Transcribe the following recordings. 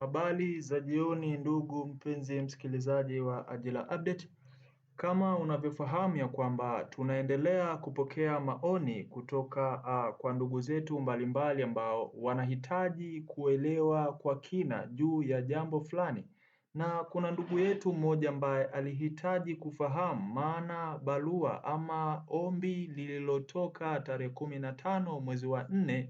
Habari za jioni ndugu mpenzi msikilizaji wa Ajila Update. Kama unavyofahamu ya kwamba tunaendelea kupokea maoni kutoka kwa ndugu zetu mbalimbali ambao wanahitaji kuelewa kwa kina juu ya jambo fulani. Na kuna ndugu yetu mmoja ambaye alihitaji kufahamu maana barua ama ombi lililotoka tarehe 15 mwezi wa 4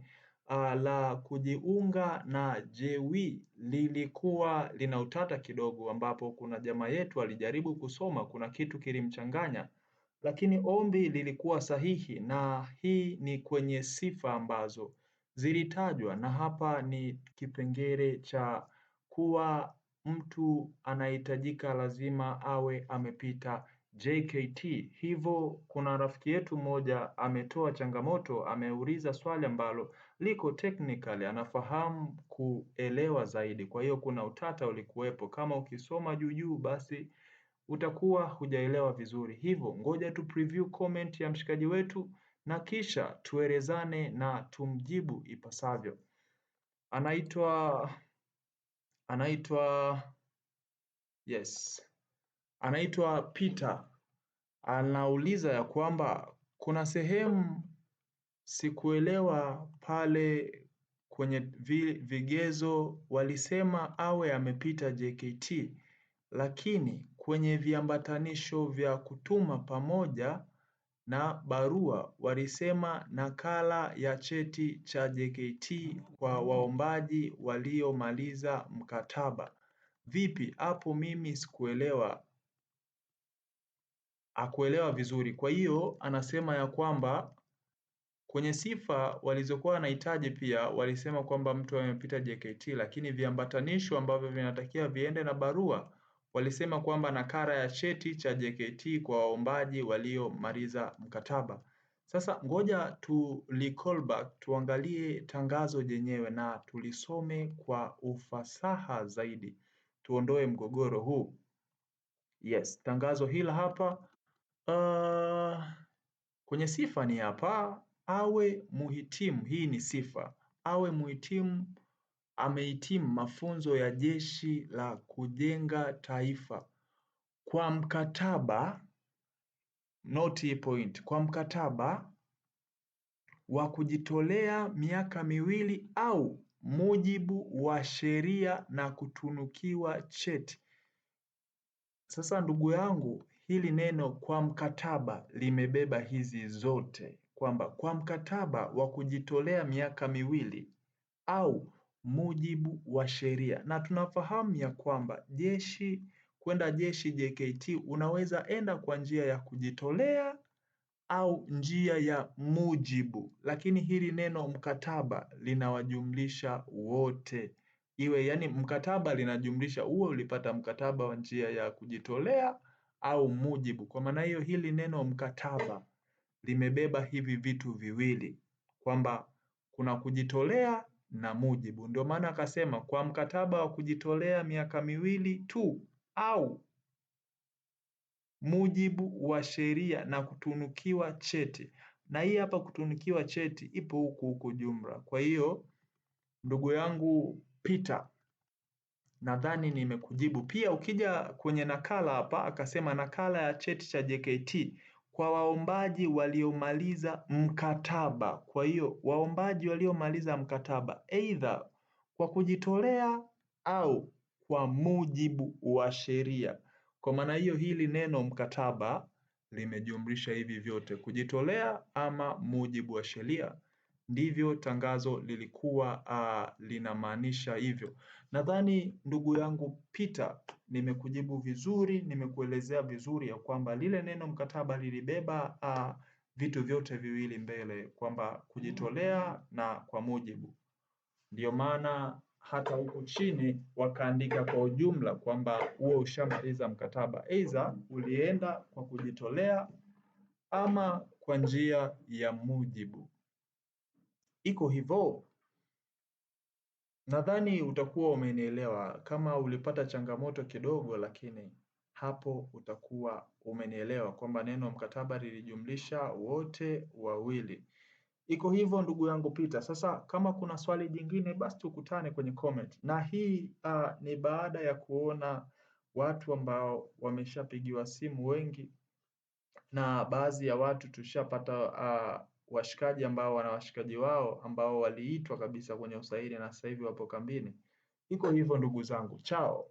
la kujiunga na JW lilikuwa lina utata kidogo, ambapo kuna jamaa yetu alijaribu kusoma, kuna kitu kilimchanganya, lakini ombi lilikuwa sahihi, na hii ni kwenye sifa ambazo zilitajwa, na hapa ni kipengele cha kuwa mtu anahitajika lazima awe amepita JKT. Hivyo kuna rafiki yetu mmoja ametoa changamoto, ameuliza swali ambalo liko technical, anafahamu kuelewa zaidi. Kwa hiyo kuna utata ulikuwepo, kama ukisoma juu juu basi utakuwa hujaelewa vizuri. Hivyo ngoja tu preview comment ya mshikaji wetu na kisha tuelezane na tumjibu ipasavyo. Anaitwa Peter. Anauliza ya kwamba kuna sehemu sikuelewa pale kwenye vigezo walisema awe amepita JKT, lakini kwenye viambatanisho vya kutuma pamoja na barua walisema nakala ya cheti cha JKT kwa waombaji waliomaliza mkataba. Vipi hapo? Mimi hakuelewa vizuri. Kwa hiyo anasema ya kwamba kwenye sifa walizokuwa wanahitaji pia walisema kwamba mtu amepita JKT, lakini viambatanisho ambavyo vinatakiwa viende na barua walisema kwamba nakala ya cheti cha JKT kwa waombaji waliomaliza mkataba. Sasa ngoja tu recall back, tuangalie tangazo jenyewe na tulisome kwa ufasaha zaidi, tuondoe mgogoro huu. Yes, tangazo hili hapa. Kwenye sifa ni hapa, awe muhitimu. Hii ni sifa, awe muhitimu, amehitimu mafunzo ya Jeshi la Kujenga Taifa kwa mkataba, note point, kwa mkataba wa kujitolea miaka 2 au mujibu wa sheria na kutunukiwa cheti. Sasa ndugu yangu, hili neno kwa mkataba limebeba hizi zote, kwamba kwa mkataba wa kujitolea miaka 2 au mujibu wa sheria. Na tunafahamu ya kwamba kwenda jeshi JKT unaweza enda kwa njia ya kujitolea au njia ya mujibu, lakini hili neno mkataba linawajumlisha wote. Yani mkataba linajumlisha uwe ulipata mkataba wa njia ya kujitolea au mujibu. Kwa maana hiyo hili neno mkataba limebeba hivi vitu viwili, kwamba kuna kujitolea na mujibu. Ndio maana akasema kwa mkataba wa kujitolea miaka 2 tu au mujibu wa sheria na kutunukiwa cheti. Na hii hapa kutunukiwa cheti ipo huku jumla. Kwa hiyo ndugu yangu Peter, nadhani nimekujibu. Pia ukija kwenye nakala hapa akasema nakala ya cheti cha JKT kwa waombaji waliomaliza mkataba. Kwa hiyo waombaji waliomaliza mkataba aidha kwa kujitolea au kwa mujibu wa sheria. Kwa maana hiyo hili neno mkataba limejumlisha hivi vyote, kujitolea ama mujibu wa sheria. Ndivyo tangazo lilikuwa linamaanisha hivyo. Nadhani ndugu yangu Peter, nimekujibu vizuri, nimekuelezea vizuri ya kwamba lile neno mkataba lilibeba vitu vyote viwili mbele, kwamba kujitolea na kwa mujibu. Ndio maana hata huku chini wakaandika kwa ujumla kwamba huo ushamaliza mkataba, aidha ulienda kwa kujitolea ama kwa njia ya mujibu. Iko hivyo. Nadhani utakuwa umenielewa. Kama ulipata changamoto kidogo, lakini hapo utakuwa umenielewa kwamba neno mkataba lilijumlisha wote wawili. Iko hivyo ndugu yangu Peter. Sasa kama kuna swali jingine, basi tukutane kwenye comment. Na hii ni baada ya kuona watu ambao wameshapigiwa simu wengi, na baadhi ya watu tushapata washikaji ambao wana washikaji wao ambao waliitwa kabisa kwenye usaili na sasa hivi wapo kambini. Iko hivyo ndugu zangu, chao.